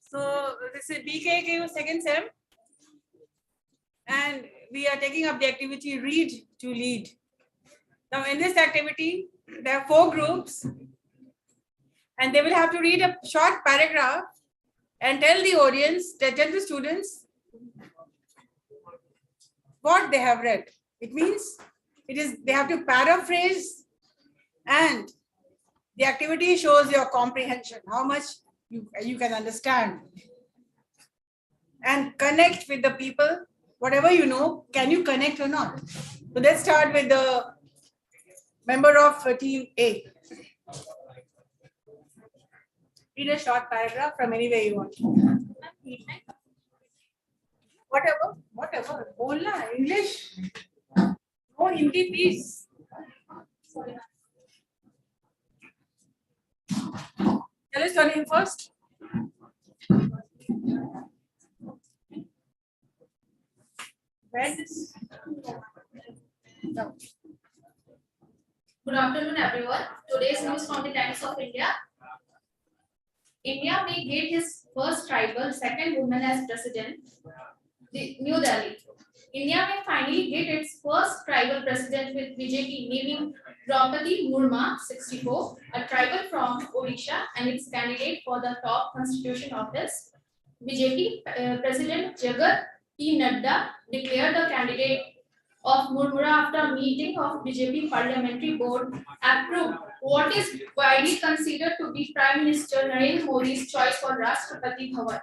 So this is BCA AKU second sem, and we are taking up the activity Read to Lead. Now in this activity, there are 4 groups, and they will have to read a short paragraph and tell the audience, tell the students what they have read. It means they have to paraphrase, and the activity shows your comprehension, how much you can understand, and connect with the people. Whatever you know, can you connect or not? So let's start with the member of team A. Read a short paragraph from anywhere you want. Whatever. Bolna, English. No Hindi, please. Tell us your name first. Where is this? No. Good afternoon, everyone. Today's news from the Times of India. India may get his first tribal, second woman as president. New Delhi. India may finally get its first tribal president with BJP naming Draupadi Murmu, 64, a tribal from Odisha, and its candidate for the top constitution office. BJP President Jagat P. Nadda declared the candidate of Murmu after a meeting of BJP Parliamentary Board approved what is widely considered to be Prime Minister Narendra Modi's choice for Rashtrapati Bhavan.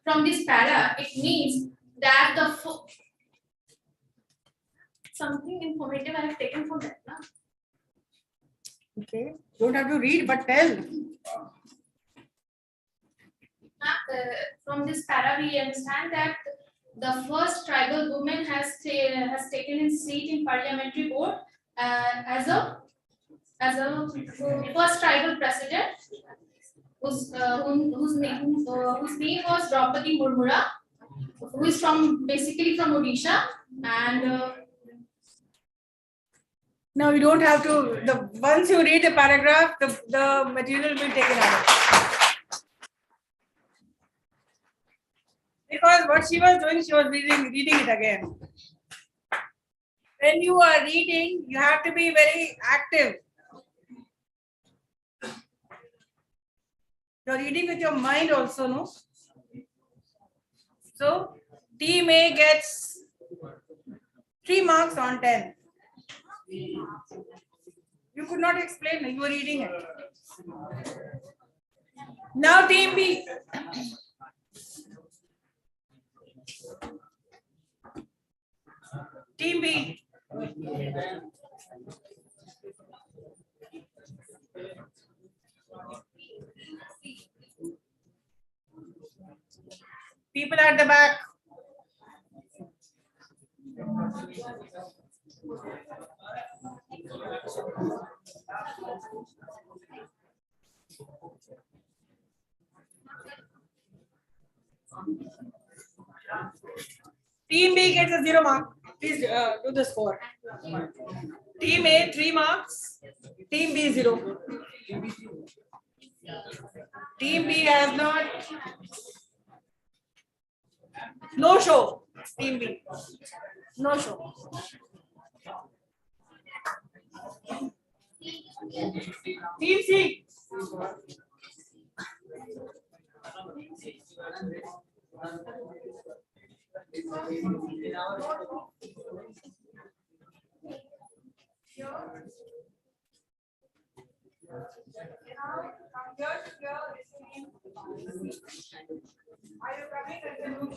From this para, it means that something informative I have taken from that. Okay, don't have to read, but tell. From this para, we understand that the first tribal woman has taken a seat in parliamentary board as a first tribal president, whose name was Draupadi Murmu, who is basically from Odisha, and no, you don't have to. Once you read the paragraph, the material will be taken out. Because what she was doing, she was reading it again. When you are reading, you have to be very active. You're reading with your mind also, no? So, team A gets 3 marks on 10. You could not explain, you were reading it. Now, team B. Team B. People at the back. Team B gets a 0 mark. Please do the score. Team A 3 marks. Team B 0. Team B has not. No show. Team B. No show. Team C. Are you coming at the room?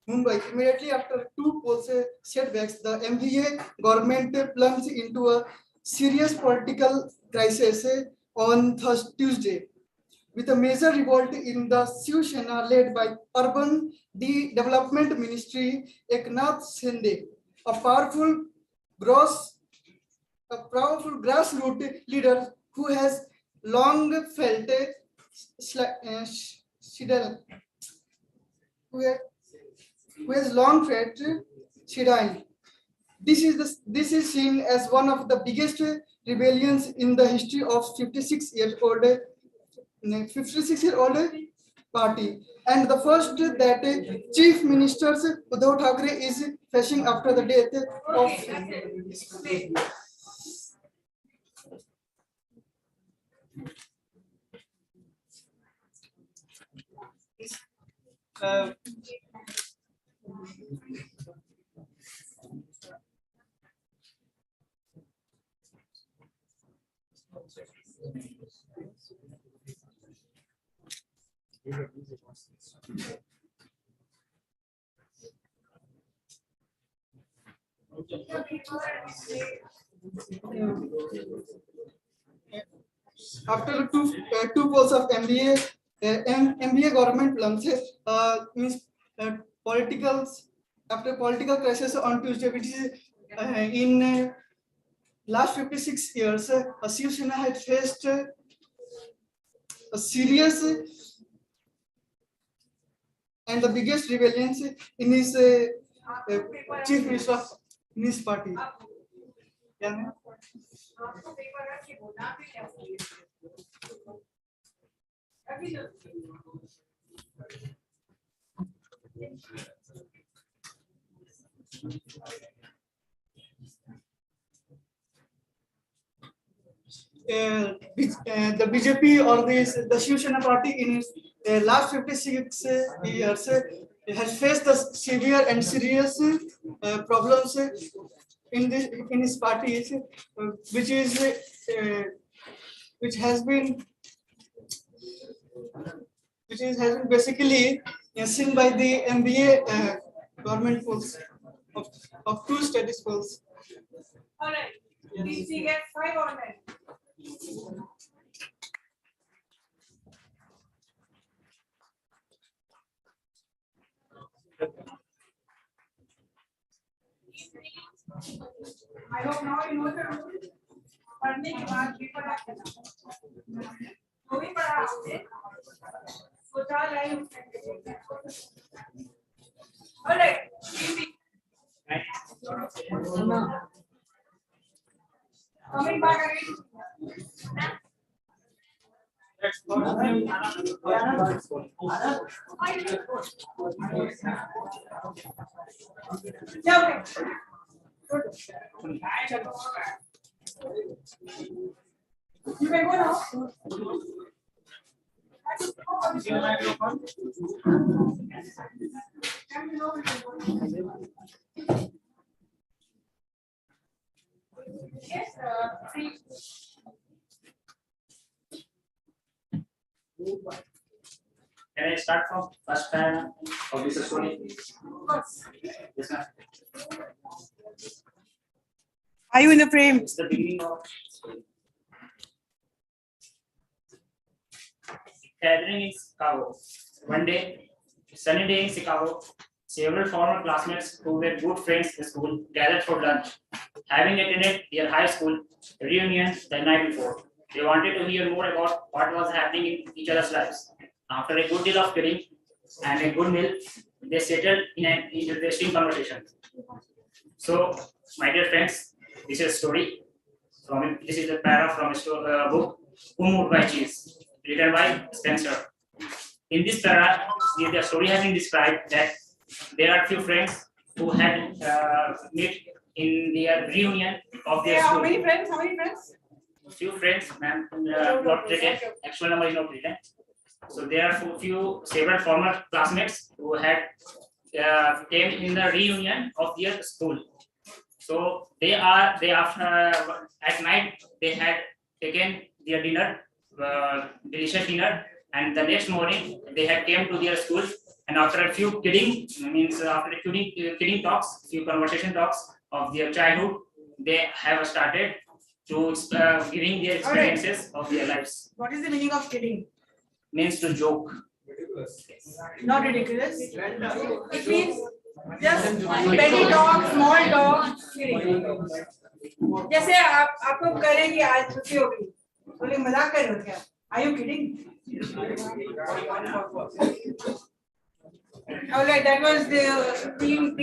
Mumbai, immediately after two policy setbacks, the MBA government plunged into a serious political crisis on Tuesday, with a major revolt in the Shiv Sena led by Urban Development Ministry Eknath Shinde, a powerful grassroots leader who has long felt who has long felt Shidai. This is seen as one of the biggest rebellions in the history of 56-year-old party, and the first that Chief Minister Uddhav Thackeray is facing after the death of after two polls of MBA, MBA government plunges means political crisis on Tuesday, which is in last 56 years, Shiv Sena had faced a serious and the biggest rebellions in his chief minister of his party. Yeah, the BJP or the Shiv Sena party in its last 56 years has faced the severe and serious problems in its parties, which has been basically seen by the MBA government polls of two status polls. All right. DC gets 5 on it. I hope now you know the rules. पढ़ने के बाद paper आके वो भी पढ़ा आपने सोचा live alright coming back again you can go now. Yes, Can I start from first paragraph of this story? Yes, ma'am. are you in the frame? It's the beginning of gathering in Chicago. One day, sunny day in Chicago, several former classmates who were good friends in school gathered for lunch. Having attended their high school reunion the night before, they wanted to hear more about what was happening in each other's lives. After a good deal of kidding and a good meal, they settled in an interesting conversation. So, my dear friends, this is a story. This is a paragraph from a book, Who Moved by Cheese, written by Spencer. In this paragraph, the story has been described that there are few friends who had met in their reunion of their Yeah, school. how many friends? How many friends? Few friends, ma'am, not written. Actual number is not written. So there are several former classmates who had came in the reunion of their school. So they after at night they had taken their dinner, delicious dinner, and the next morning they had came to their school. And after a few kidding talks, few conversation talks of their childhood, they have started to giving their experiences of their lives. What is the meaning of kidding? Means to joke. Not ridiculous. It means just petty talk, small talk, kidding. जैसे आपको करें कि आज छुट्टी होगी, बोले मजाक कर रहे हो क्या? Are you kidding? Alright, that was the team B.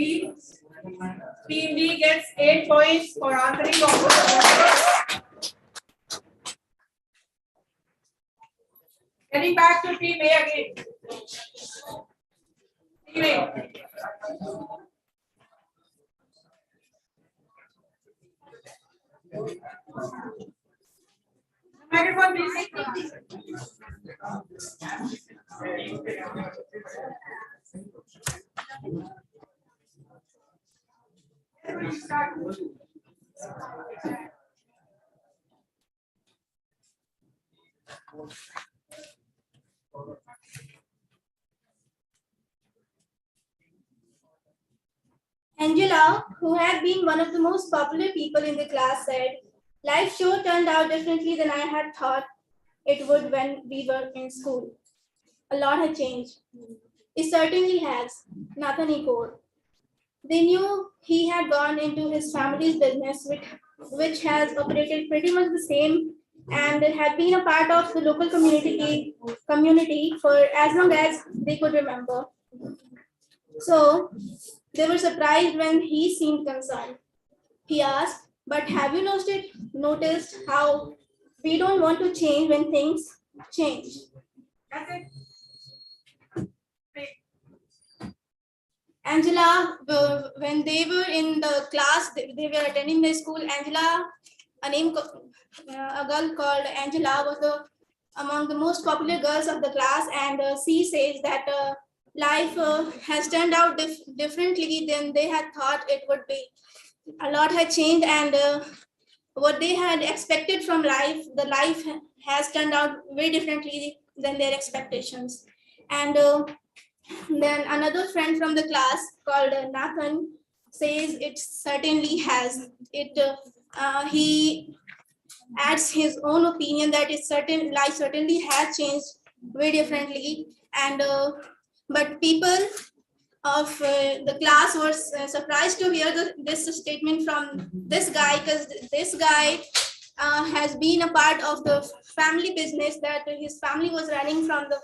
Team B gets 8 points for answering all the questions. Getting back to team A again. Team A. Microphone, please. Start. Angela, who had been one of the most popular people in the class, said, "Life sure turned out differently than I had thought it would when we were in school. A lot had changed." "It certainly has," Nathan echoed. They knew he had gone into his family's business, which has operated pretty much the same and had been a part of the local community for as long as they could remember. So they were surprised when he seemed concerned. He asked, "But have you noticed how we don't want to change when things change?" That's it. Angela, when they were in the class, they were attending the school. Angela, a girl called Angela, was among the most popular girls of the class, and she says that life has turned out differently than they had thought it would be. A lot had changed, and what they had expected from life, the life has turned out very differently than their expectations. And then another friend from the class called Nathan says it certainly has. He adds his own opinion that life certainly has changed very differently, and but people of the class were surprised to hear this statement from this guy, because this guy has been a part of the family business that his family was running from the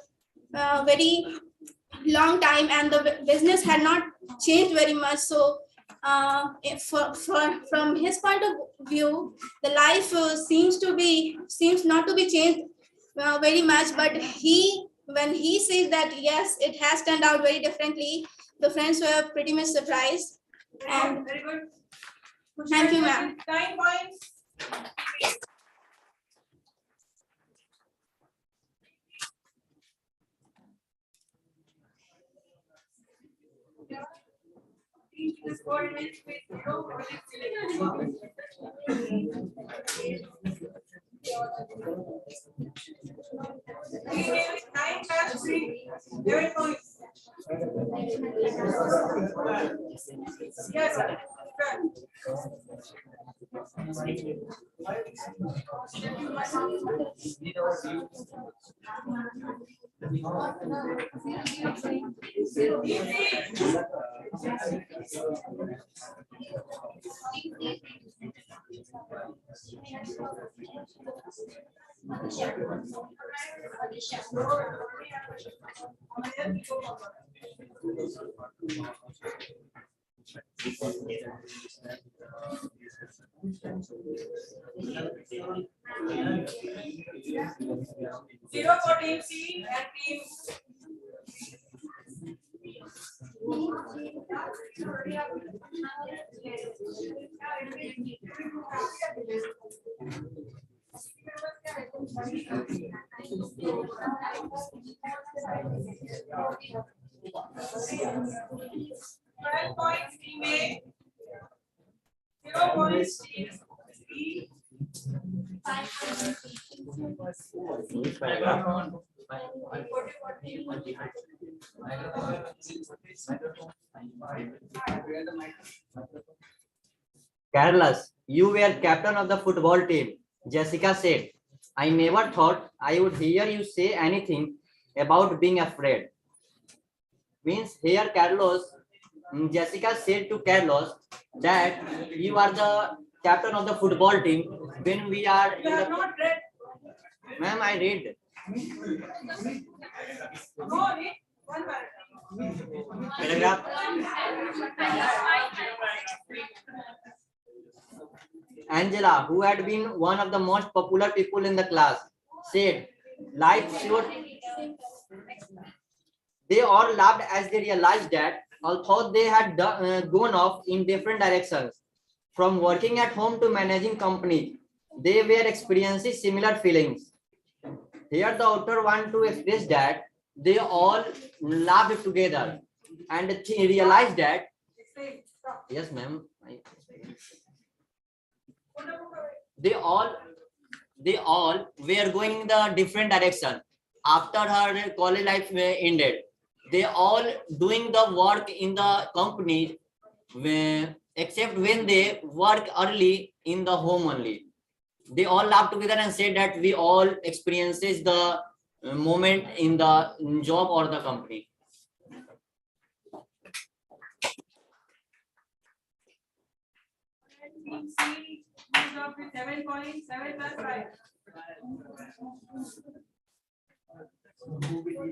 very long time, and the business had not changed very much. So from his point of view, the life seems not to be changed very much, but when he says that yes, it has turned out very differently, the friends were pretty much surprised. And very good. Thank you, ma'am. 9 points. team to this coordinate with 9 points. Yes, sir. Zero for team C and team. Twelve points team A. 0 points team B. Carlos, you were captain of the football team. Jessica said, I never thought I would hear you say anything about being afraid. Means here Carlos, Jessica said to Carlos that you are the captain of the football team when we are in You have the... not read. Ma'am, I read. No, read one Paragraph. Angela, who had been one of the most popular people in the class, said, life should... They all laughed as they realized that although they had gone off in different directions, from working at home to managing companies, they were experiencing similar feelings. Here the author wants to express that they all laughed together and realized that... Yes, ma'am. They all were going in the different direction. After her college life ended, they all doing the work in the company, except when they work early in the home only. They all laughed together and said that we all experiences the moment in the job or the company. Team C moved up with 7 points, 7 plus 5.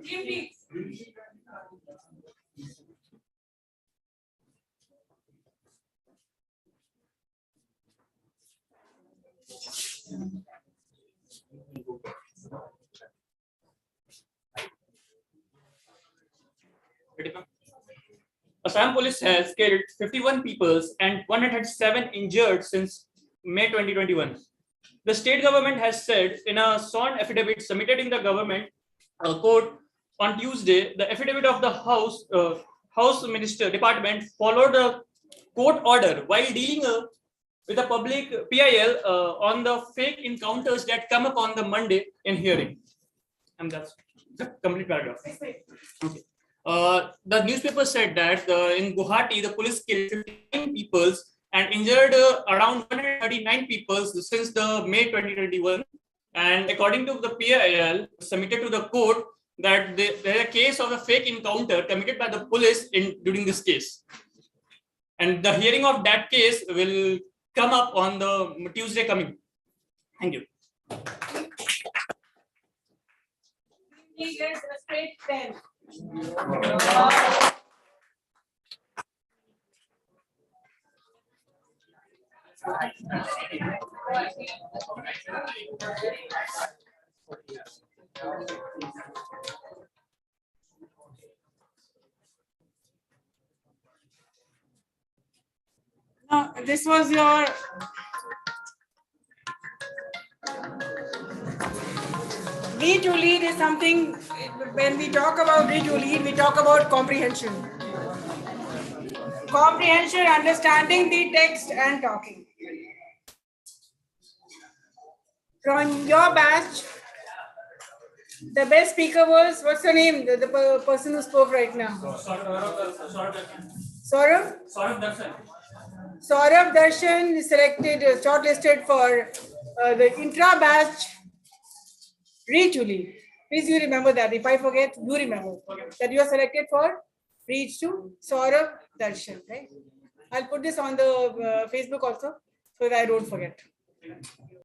Team D. Assam Police has killed 51 people and 107 injured since May 2021. The state government has said in a sworn affidavit submitted in the government court on Tuesday, the affidavit of the House Minister Department followed a court order while dealing with the public PIL on the fake encounters that come up on the Monday in hearing. And that's the complete paragraph. Okay. The newspaper said that in Guwahati, the police killed 15 people and injured around 139 people since the May 2021. And according to the PIL submitted to the court, that there is a case of a fake encounter committed by the police during this case. And the hearing of that case will come up on the Tuesday coming. Thank you. He gets a straight 10. Now, this was your read to lead is something, when we talk about read to lead, we talk about comprehension. comprehension, understanding the text and talking. From your batch, the best speaker was, what's your name? The person who spoke right now. Saurabh? Saurabh Darshan is selected, shortlisted for the intra batch Reach to Lead. Please you remember that. If I forget, you remember that you are selected for Reach to Saurabh Darshan. Right? I'll put this on the Facebook also so that I don't forget.